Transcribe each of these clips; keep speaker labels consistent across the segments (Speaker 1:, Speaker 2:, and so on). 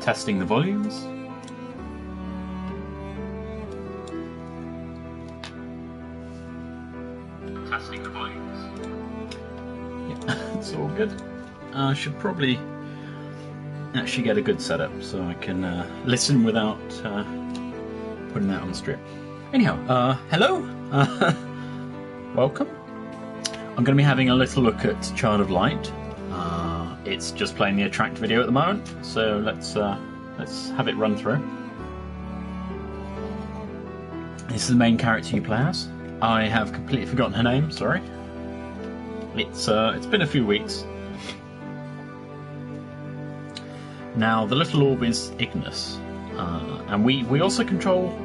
Speaker 1: Testing the volumes. Testing the volumes. Yeah, it's all good. I should probably actually get a good setup so I can listen without putting that on the strip. Anyhow, hello. Welcome. I'm going to be having a little look at Child of Light. It's just playing the Attract video at the moment, so let's have it run through. This is the main character you play as. I have completely forgotten her name. Sorry. It's been a few weeks. Now the little orb is Ignis, and we also control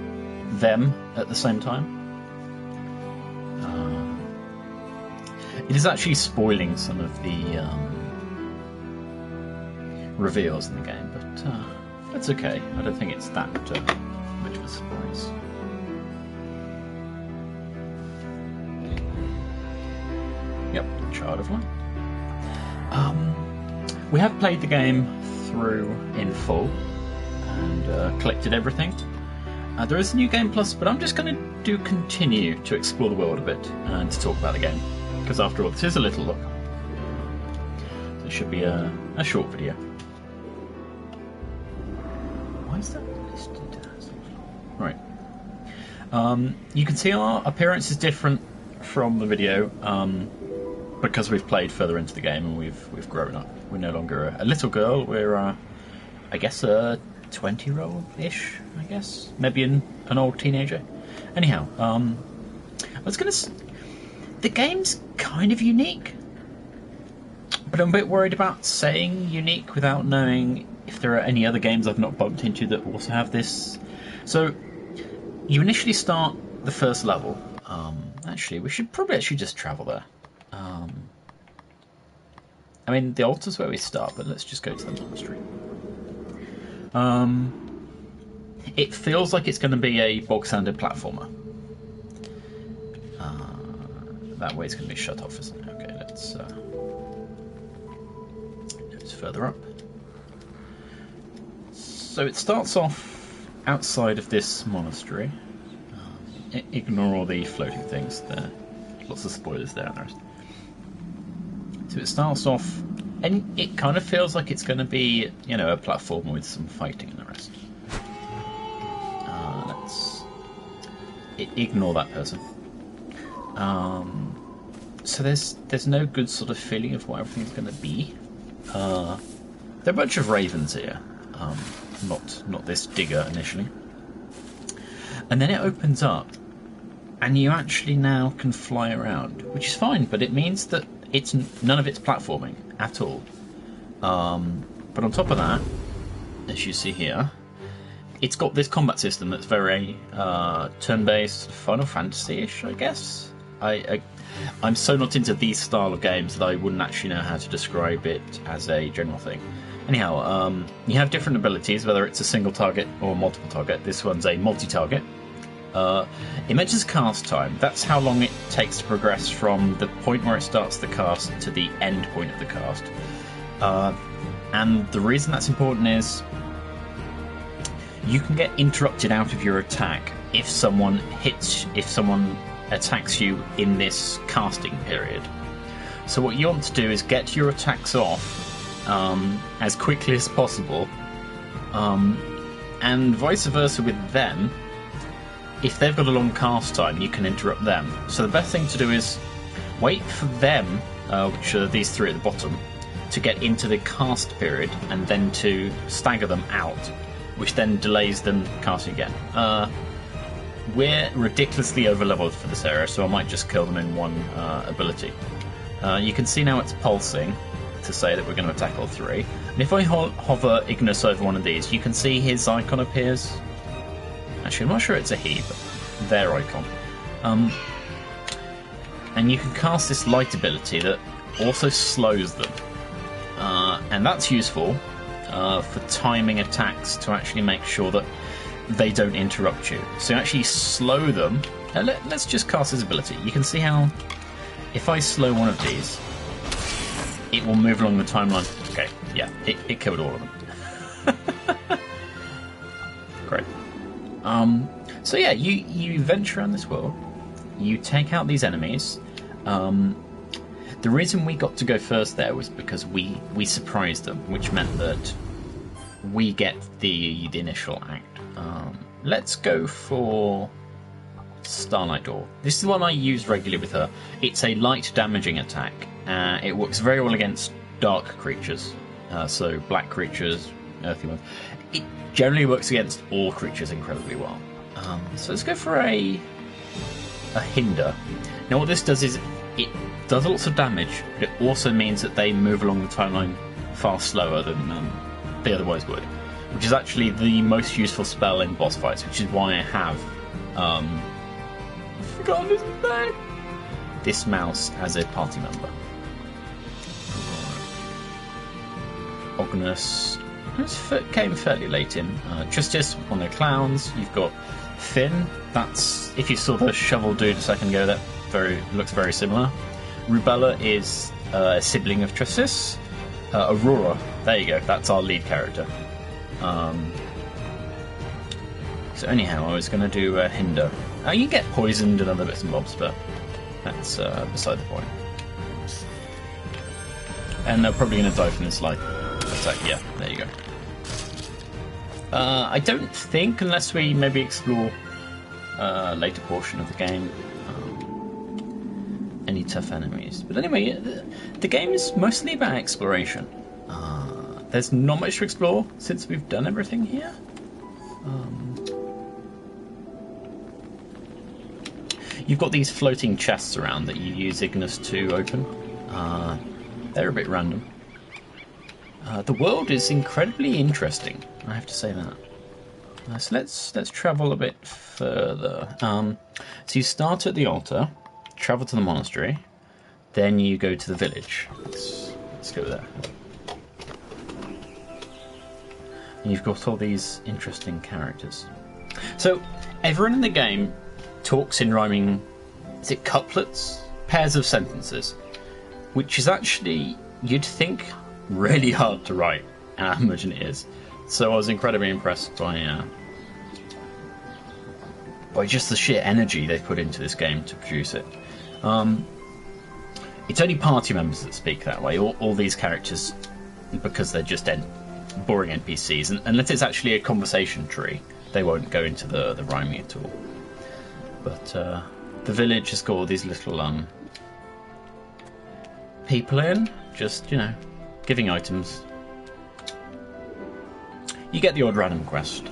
Speaker 1: them at the same time. It is actually spoiling some of the reveals in the game, but that's okay. I don't think it's that much of a surprise. Yep, Child of Light. We have played the game through in full and collected everything. There is a new game plus, but I'm just going to continue to explore the world a bit and to talk about the game, because after all, this is a little look. So it should be a short video. Why is that listed as? Right. You can see our appearance is different from the video because we've played further into the game and we've grown up. We're no longer a little girl. We're I guess a 20-year-old-ish. I guess maybe an old teenager. Anyhow, I was gonna. The game's kind of unique, but I'm a bit worried about saying unique without knowing if there are any other games I've not bumped into that also have this. So you initially start the first level. Actually, we should probably just travel there. I mean, the altar's where we start, but let's just go to the monastery. It feels like it's going to be a bog-standard platformer. That way it's going to be shut off, isn't it? Okay, let's further up. So it starts off outside of this monastery. Ignore all the floating things there. Lots of spoilers there and the rest. So it starts off, and it kind of feels like it's going to be, you know, a platform with some fighting and the rest. Let's ignore that person. So there's no good sort of feeling of what everything's going to be. There are a bunch of ravens here, not this digger initially. And then it opens up, and you actually now can fly around, which is fine, but it means that none of it's platforming at all. But on top of that, as you see here, it's got this combat system that's very turn-based, Final Fantasy-ish, I guess. I'm so not into these style of games that I wouldn't actually know how to describe it as a general thing. Anyhow, you have different abilities, whether it's a single target or multiple target. This one's a multi-target. It measures cast time. That's how long it takes to progress from the point where it starts the cast to the end point of the cast. And the reason that's important is you can get interrupted out of your attack if someone attacks you in this casting period. So what you want to do is get your attacks off as quickly as possible, and vice versa with them. If they've got a long cast time, you can interrupt them. So the best thing to do is wait for them, which are these three at the bottom, to get into the cast period, and then to stagger them out, which then delays them casting again. We're ridiculously over-leveled for this area, so I might just kill them in one ability. You can see now it's pulsing to say that we're going to attack all three. And if I hover Ignis over one of these, you can see his icon appears. Actually, I'm not sure it's a he, but their icon. And you can cast this light ability that also slows them. And that's useful for timing attacks to actually make sure that they don't interrupt you. So you actually slow them. Let's just cast his ability. You can see how if I slow one of these, it will move along the timeline. Okay, yeah, it killed all of them. So yeah, you venture around this world, you take out these enemies. The reason we got to go first there was because we surprised them, which meant that we get the initial act. Let's go for Starlight Door. This is the one I use regularly with her. It's a light damaging attack. It works very well against dark creatures, so black creatures, earthy ones. It generally works against all creatures incredibly well. So let's go for a Hinder. Now what this does is it does lots of damage, but it also means that they move along the timeline far slower than they otherwise would, which is actually the most useful spell in boss fights, which is why I have forgotten his name. This mouse as a party member. Ognus came fairly late in. Justice, one of the clowns. You've got Finn. That's, if you saw the shovel dude a second ago, that looks very similar. Rubella is a sibling of Justice. Aurora, there you go. That's our lead character. So anyhow, I was going to do Hinder. You get poisoned and other bits and bobs, but that's beside the point. And they're probably going to die from this light attack. Yeah, there you go. I don't think, unless we maybe explore a later portion of the game, any tough enemies. But anyway, the game is mostly about exploration. There's not much to explore since we've done everything here. You've got these floating chests around that you use Ignis to open. They're a bit random. The world is incredibly interesting, I have to say that. So let's travel a bit further. So you start at the altar, travel to the monastery, then you go to the village. Let's go there. And you've got all these interesting characters. So everyone in the game talks in rhyming, is it couplets? Pairs of sentences, which is actually, you'd think, really hard to write, and I imagine it is. So I was incredibly impressed by just the sheer energy they put into this game to produce it. It's only party members that speak that way. All these characters, because they're just boring NPCs, and unless it's actually a conversation tree, they won't go into the rhyming at all. But the village has got all these little people in, just, you know, giving items. You get the odd random quest.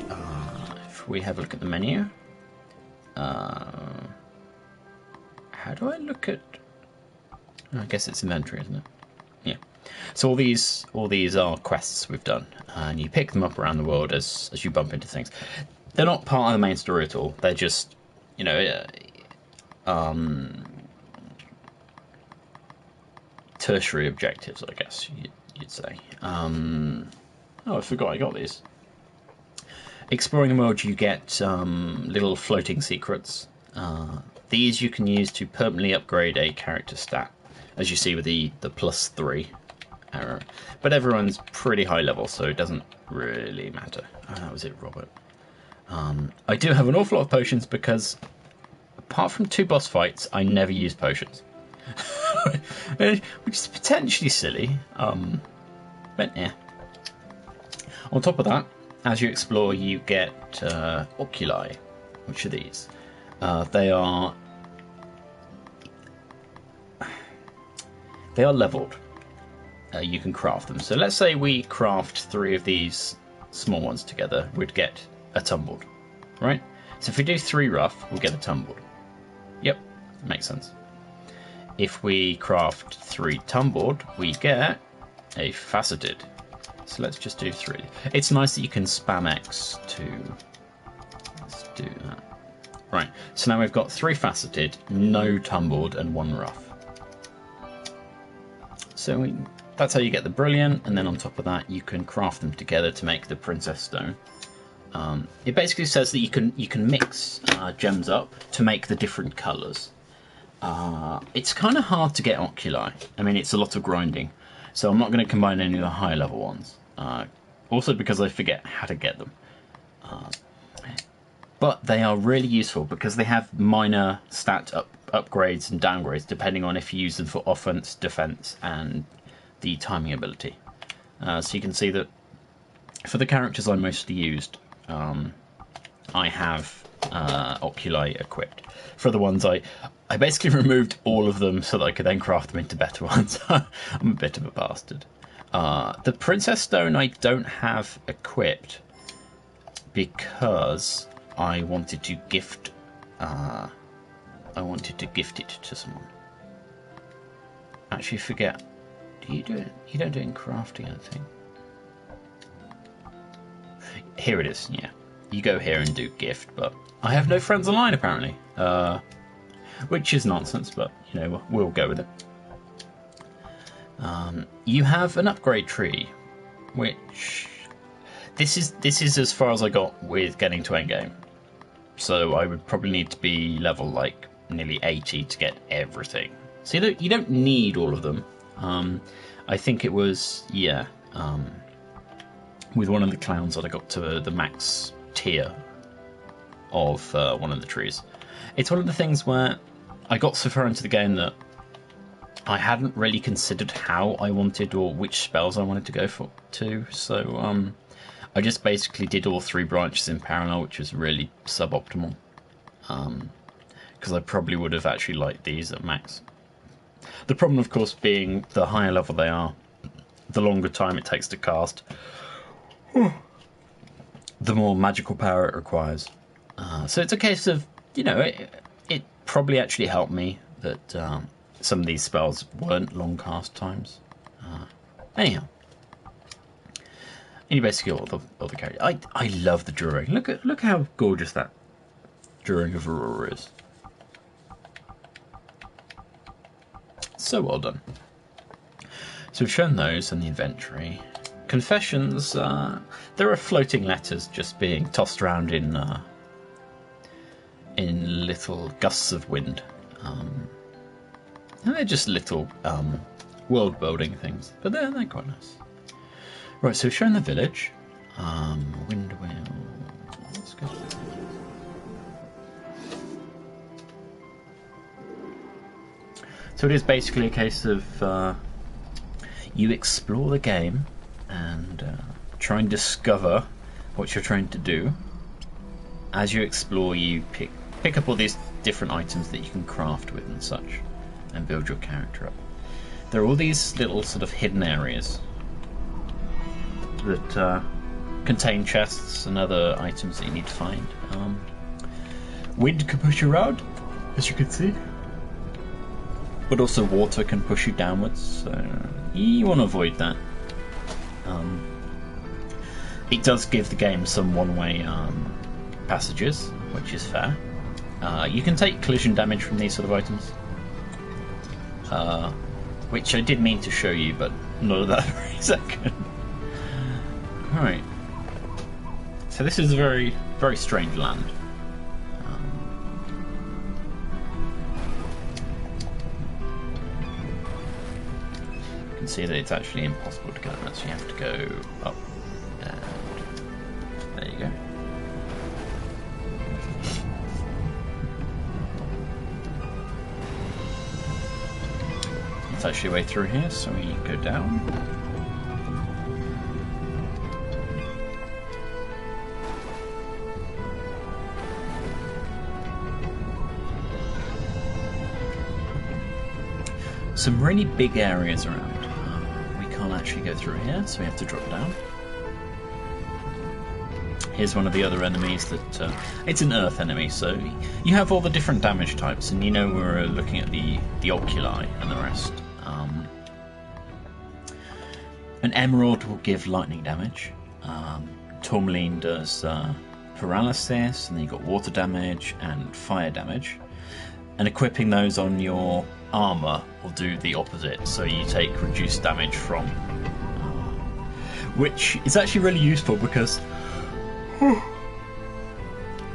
Speaker 1: If we have a look at the menu, how do I look at? I guess it's inventory, isn't it? Yeah. So all these are quests we've done, and you pick them up around the world as you bump into things. They're not part of the main story at all. They're just, you know, tertiary objectives, I guess you'd say. Oh, I forgot I got these. Exploring the world, you get little floating secrets. These you can use to permanently upgrade a character stat, as you see with the +3 arrow. But everyone's pretty high level, so it doesn't really matter. That was it, Robert. I do have an awful lot of potions because, apart from 2 boss fights, I never use potions. Which is potentially silly, but yeah. On top of that, as you explore, you get oculi, which are these. They are leveled. You can craft them. So let's say we craft 3 of these small ones together, we'd get a tumbled, right? So if we do 3 rough, we'll get a tumbled. Yep, makes sense. If we craft 3 tumbled, we get a faceted. So let's just do 3. It's nice that you can spam X to... Let's do that. Right, so now we've got 3 faceted, no tumbled, and 1 rough. So that's how you get the brilliant, and then on top of that you can craft them together to make the princess stone. It basically says that you can mix gems up to make the different colours. It's kind of hard to get oculi. I mean, it's a lot of grinding, so I'm not going to combine any of the high level ones. Also because I forget how to get them. but they are really useful because they have minor stat upgrades and downgrades depending on if you use them for offense, defense, and the timing ability. So you can see that for the characters I mostly used, I have Oculi equipped. For the ones I basically removed all of them so that I could then craft them into better ones. I'm a bit of a bastard. The Princess Stone I don't have equipped because I wanted to gift it to someone. Actually, forget. Do you do it? You don't do it in crafting, I think. Here it is. Yeah, you go here and do gift, but I have no friends online apparently, which is nonsense. But you know, we'll go with it. You have an upgrade tree, which this is as far as I got with getting to endgame. So I would probably need to be level like nearly 80 to get everything. So you don't need all of them. I think it was with one of the clowns that I got to the max tier of one of the trees. It's one of the things where I got so far into the game that I hadn't really considered how I wanted or which spells I wanted to go to. So I just basically did all 3 branches in parallel, which was really suboptimal. Because I probably would have actually liked these at max. The problem, of course, being the higher level they are, the longer time it takes to cast, the more magical power it requires. So it's a case of, you know, it probably actually helped me that some of these spells weren't long cast times. Anyhow. And you basically all the characters. I love the drawing. Look how gorgeous that drawing of Aurora is. So well done. So we've shown those in the inventory. Confessions, there are floating letters just being tossed around in little gusts of wind. And they're just little world building things, but they're quite nice. Right, so we've shown the village. Wind wheel. Let's go. So it is basically a case of you explore the game and try and discover what you're trying to do. As you explore, you pick up all these different items that you can craft with and such, and build your character up. There are all these little sort of hidden areas that contain chests and other items that you need to find. Wind can push you around, as you can see, but also water can push you downwards, so you want to avoid that. It does give the game some one-way passages, which is fair. You can take collision damage from these sort of items, which I did mean to show you, but not at that very second. Alright, so this is a very, very strange land. You can see that it's actually impossible to get that, so you have to go up, and there you go. It's actually a way through here, so we go down. Some really big areas around. We can't actually go through here, so we have to drop down. Here's one of the other enemies that... it's an earth enemy, so you have all the different damage types, and you know we're looking at the oculi and the rest. An emerald will give lightning damage. Tourmaline does paralysis, and then you've got water damage and fire damage. And equipping those on your armour will do the opposite, so you take reduced damage from, which is actually really useful because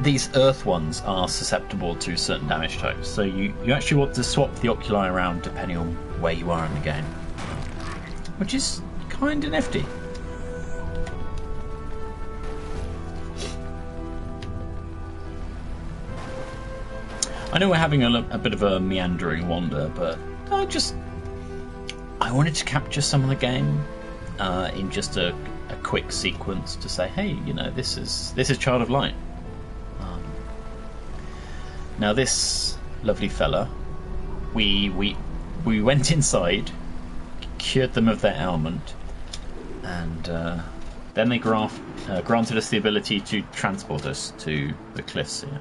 Speaker 1: these earth ones are susceptible to certain damage types, so you actually want to swap the oculi around depending on where you are in the game, which is kind of nifty. I know we're having a bit of a meandering wander, but I wanted to capture some of the game in just a quick sequence to say, hey, you know, this is Child of Light. Now this lovely fella, we went inside, cured them of their ailment, and then they granted us the ability to transport us to the cliffs here.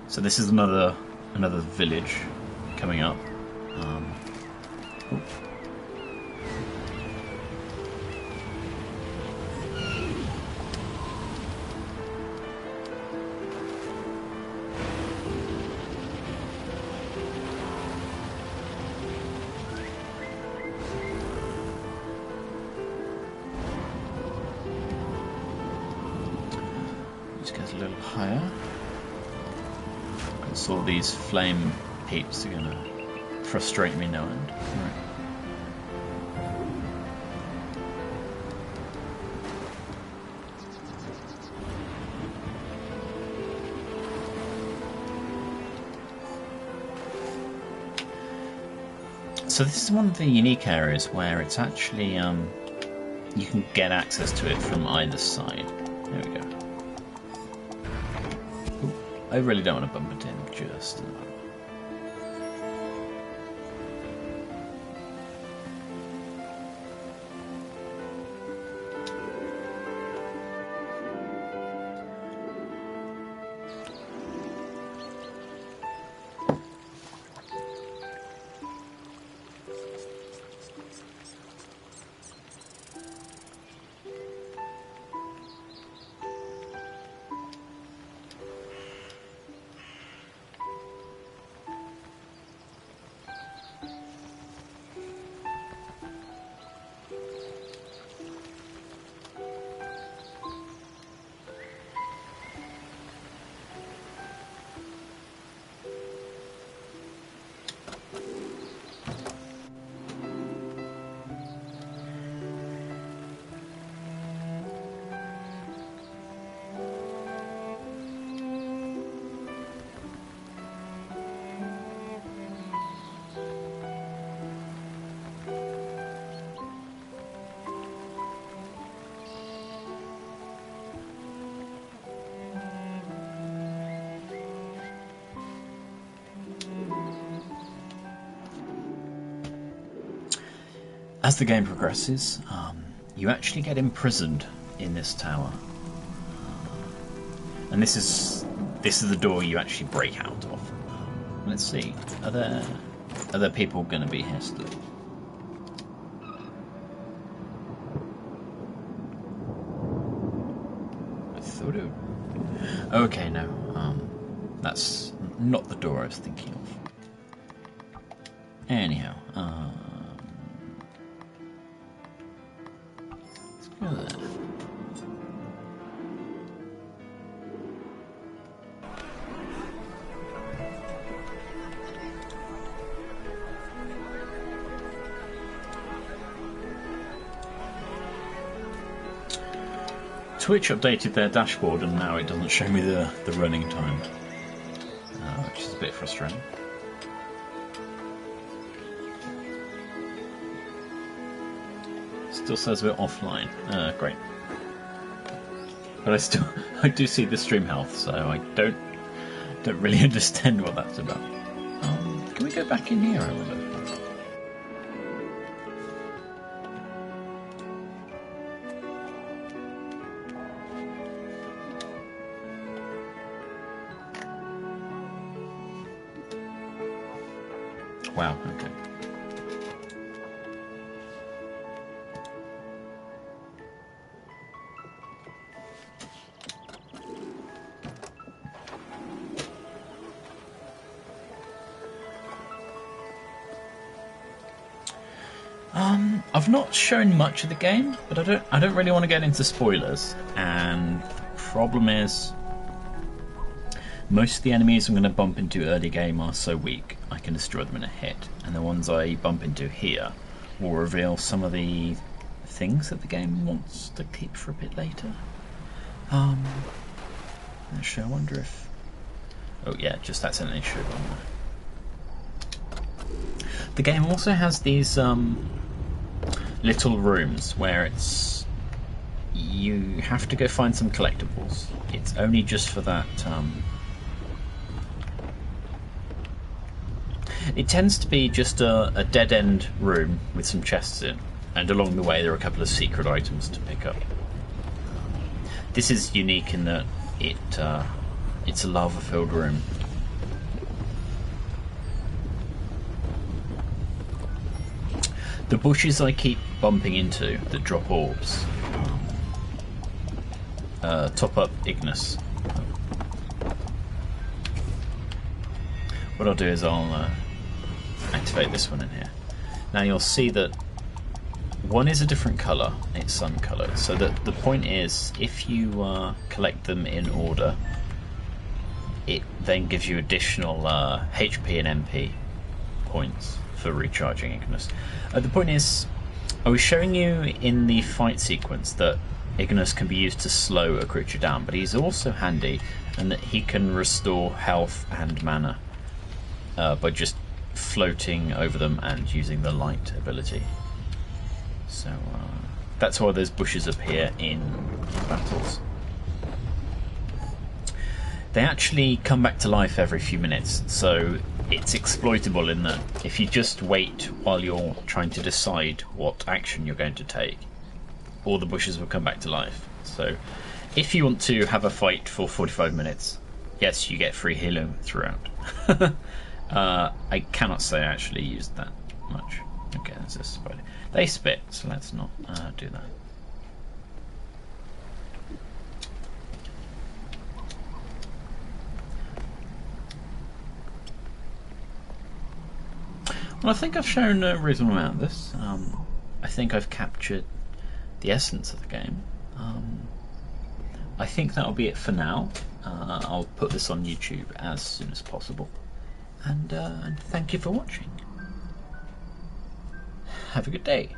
Speaker 1: So this is another village coming up. Let's get a little higher. So these flame peeps are gonna frustrate me no end. Right. So this is one of the unique areas where it's actually you can get access to it from either side. There we go. Ooh, I really don't want to bump it in just. As the game progresses, you actually get imprisoned in this tower, and this is the door you actually break out of. Let's see, are there people going to be here still? I thought it. Okay, no, that's not the door I was thinking of. Anyhow. Twitch updated their dashboard and now it doesn't show me the running time, which is a bit frustrating. Still says we're offline. Great. But I do see the stream health, so I don't really understand what that's about. Can we go back in here, I wonder? Wow, okay. I've not shown much of the game, but I don't really want to get into spoilers, and the problem is most of the enemies I'm going to bump into early game are so weak I can destroy them in a hit, and the ones I bump into here will reveal some of the things that the game wants to keep for a bit later. Actually, I wonder if Oh yeah, just accidentally showed on there. The game also has these little rooms where you have to go find some collectibles. It's only just for that. It tends to be just a dead-end room with some chests in, and along the way there are a couple of secret items to pick up. This is unique in that it's a lava-filled room. The bushes I keep bumping into that drop orbs top up Ignis. What I'll do is I'll activate this one in here. Now you'll see that one is a different colour, it's sun coloured, so that the point is if you collect them in order, it then gives you additional HP and MP points for recharging Ignis. The point is, I was showing you in the fight sequence that Ignis can be used to slow a creature down, but he's also handy in that he can restore health and mana by just floating over them and using the light ability. So that's why those bushes appear in battles. They actually come back to life every few minutes, so it's exploitable in that if you just wait while you're trying to decide what action you're going to take, all the bushes will come back to life. So if you want to have a fight for 45 minutes, yes, you get free healing throughout. I cannot say I actually used that much. Okay, there's this spider. They spit, so let's not do that. Well, I think I've shown a reasonable amount of this. I think I've captured the essence of the game. I think that'll be it for now. I'll put this on YouTube as soon as possible. And thank you for watching. Have a good day.